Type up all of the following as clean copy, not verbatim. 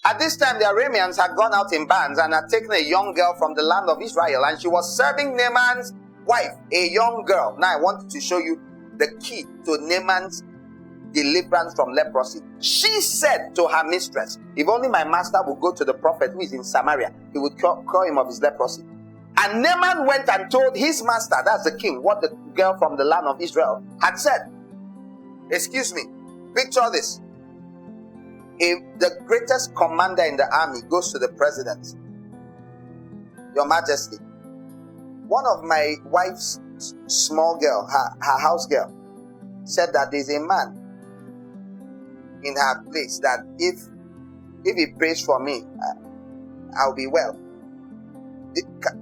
At this time, the Arameans had gone out in bands and had taken a young girl from the land of Israel, and she was serving Naaman's wife, a young girl. Now I want to show you the key to Naaman's deliverance from leprosy. She said to her mistress, if only my master would go to the prophet who is in Samaria, he would cure him of his leprosy. And Naaman went and told his master, that's the king, what the girl from the land of Israel had said. Excuse me, picture this. If the greatest commander in the army goes to the president, Your Majesty, one of my wife's small girl, her house girl, said that there's a man in her place that if he prays for me, I'll be well.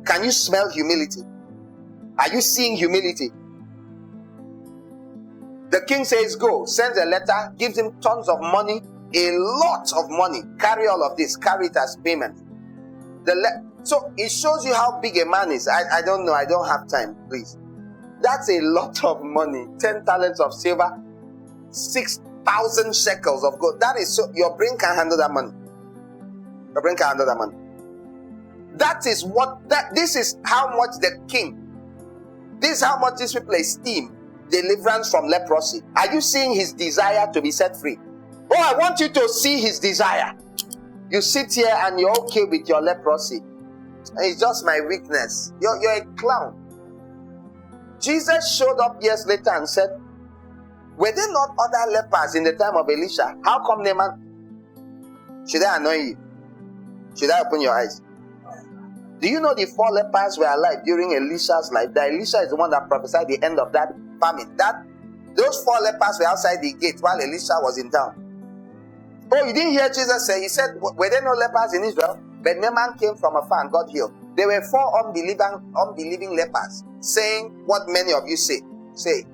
Can you smell humility? Are you seeing humility? The king says, go, sends a letter, gives him tons of money, a lot of money. Carry all of this, carry it as payment. So it shows you how big a man is. I don't know, I don't have time, please. That's a lot of money. 10 talents of silver, 6,000 shekels of gold. That is so, your brain can handle that money. Your brain can handle that money. This is how much the king, this is how much these people esteem deliverance from leprosy. Are you seeing his desire to be set free? Oh, I want you to see his desire. You sit here and you're okay with your leprosy. It's just my weakness. You're a clown. Jesus showed up years later and said, were there not other lepers in the time of Elisha? How come Naaman? Should I annoy you? Should I open your eyes? Do you know the 4 lepers were alive during Elisha's life? That Elisha is the one that prophesied the end of that famine. Those 4 lepers were outside the gate while Elisha was in town. Oh, you didn't hear Jesus say, he said, were there no lepers in Israel? But Naaman came from afar and got healed. There were 4 unbelieving lepers saying what many of you say. Say,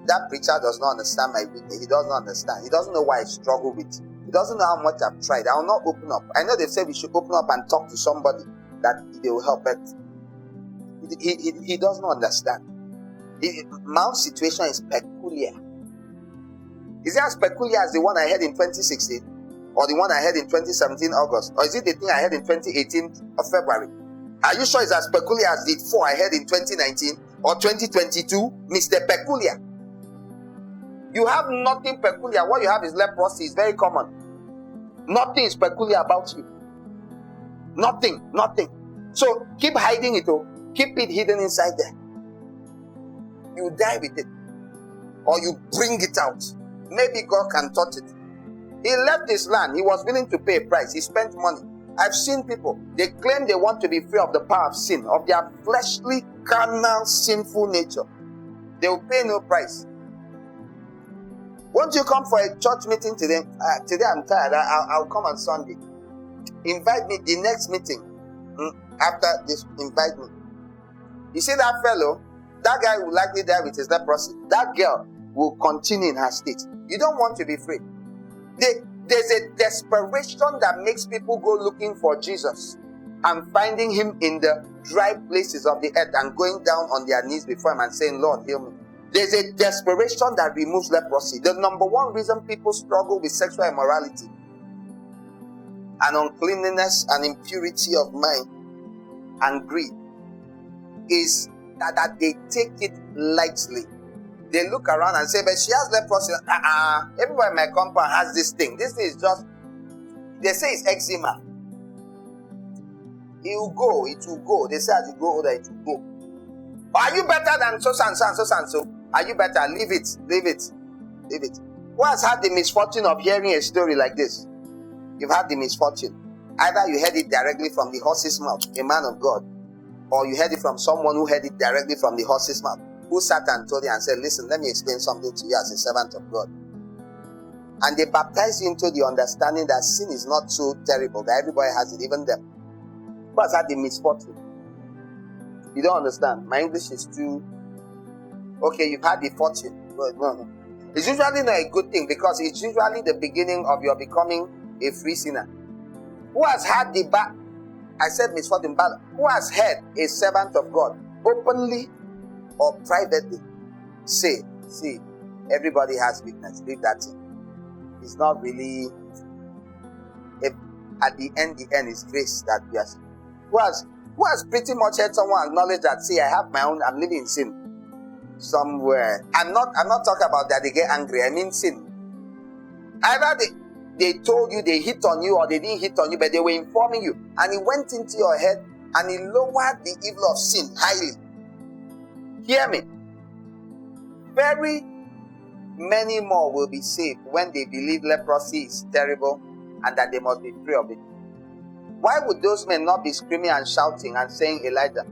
that preacher does not understand my weakness. He does not understand. He doesn't know why I struggle with it. He doesn't know how much I've tried. I will not open up. I know they said we should open up and talk to somebody that they will help, but he does not understand. My own situation is peculiar. Is it as peculiar as the one I had in 2016? Or the one I had in 2017 August? Or is it the thing I had in 2018 of February? Are you sure it's as peculiar as the 4 I had in 2019 or 2022? Mr. Peculiar. You have nothing peculiar. What you have is leprosy. It's very common. Nothing is peculiar about you. Nothing. So keep hiding it. Keep it hidden inside there. You die with it. Or you bring it out. Maybe God can touch it. He left his land. He was willing to pay a price. He spent money. I've seen people. They claim they want to be free of the power of sin, of their fleshly, carnal, sinful nature. They will pay no price. Won't you come for a church meeting today? Today I'm tired. I'll come on Sunday. Invite me the next meeting. After this, invite me. You see that fellow? That guy will likely die with his leprosy. That girl will continue in her state. You don't want to be free. There's a desperation that makes people go looking for Jesus and finding him in the dry places of the earth and going down on their knees before him and saying, Lord, heal me. There's a desperation that removes leprosy. The number one reason people struggle with sexual immorality and uncleanliness and impurity of mind and greed is that they take it lightly. They look around and say, but she has leprosy. Everybody in my compound has this thing. This thing is just, they say it's eczema. It will go. They say as you grow older, it will go. Are you better than so and so? Are you better? Leave it. Who has had the misfortune of hearing a story like this? You've had the misfortune. Either you heard it directly from the horse's mouth, a man of God, or you heard it from someone who heard it directly from the horse's mouth, who sat and told you and said, listen, let me explain something to you as a servant of God. And they baptized you into the understanding that sin is not so terrible, that everybody has it, even them. Who has had the misfortune? You don't understand. My English is too... Okay, you've had the fortune. But no. It's usually not a good thing because it's usually the beginning of your becoming a free sinner. Who has had the I said misfortune, but who has heard a servant of God openly or privately say, see, everybody has weakness, leave that thing. It's not really... at the end is grace that we are seeing. Who has pretty much had someone acknowledge that, see, I have my own, I'm living in sin somewhere. I'm not talking about that they get angry. I mean sin. Either they told you they hit on you or they didn't hit on you, but they were informing you. And it went into your head and it lowered the evil of sin highly. Hear me. Very many more will be saved when they believe leprosy is terrible and that they must be free of it. Why would those men not be screaming and shouting and saying, Elijah,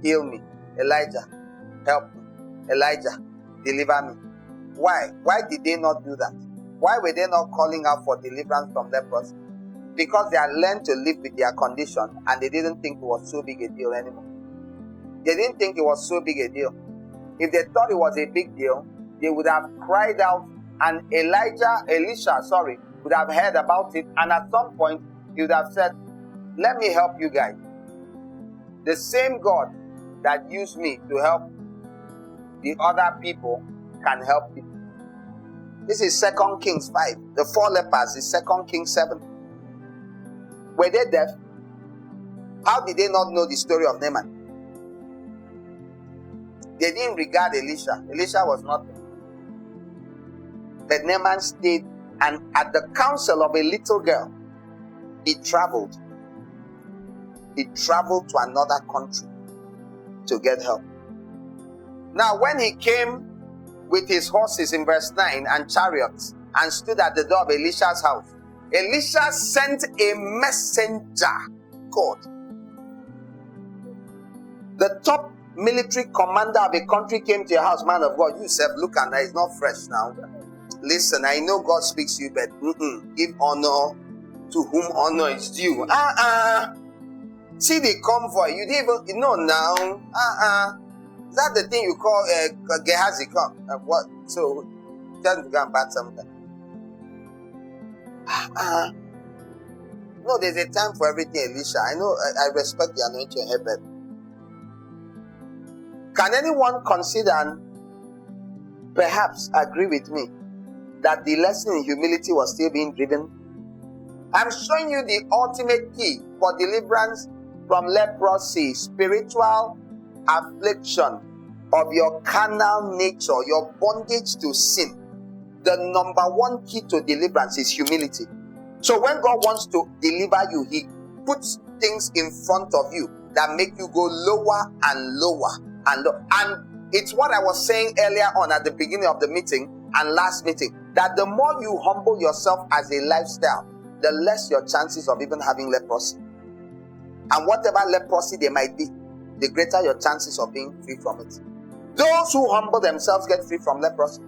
heal me. Elijah, help me. Elijah, deliver me. Why? Why did they not do that? Why were they not calling out for deliverance from leprosy? Because they had learned to live with their condition and they didn't think it was so big a deal anymore. They didn't think it was so big a deal. If they thought it was a big deal, they would have cried out, and Elisha, would have heard about it, and at some point he would have said, let me help you guys. The same God that used me to help the other people can help you. This is 2 Kings 5. The 4 lepers is 2 Kings 7. Were they deaf? How did they not know the story of Naaman? They didn't regard Elisha. Elisha was nothing. But Naaman stayed, and at the counsel of a little girl, he traveled. He traveled to another country to get help. Now, when he came with his horses in verse 9 and chariots and stood at the door of Elisha's house, Elisha sent a messenger. God. The top military commander of a country came to your house, man of God. You said, look, and it's not fresh now. Listen, I know God speaks to you, but give honor to whom honor is due. See the convoy. You didn't even know now. Is that the thing you call Gehazi come? What? So, tell him to go and bat something. No, there's a time for everything, Elisha. I know, I respect the anointing here, but can anyone consider and perhaps agree with me that the lesson in humility was still being driven? I'm showing you the ultimate key for deliverance from leprosy, spiritual affliction of your carnal nature, your bondage to sin. The number one key to deliverance is humility. So when God wants to deliver you, He puts things in front of you that make you go lower and lower and lower. And it's what I was saying earlier on at the beginning of the meeting and last meeting, that the more you humble yourself as a lifestyle, the less your chances of even having leprosy. And whatever leprosy there might be, the greater your chances of being free from it. Those who humble themselves get free from leprosy.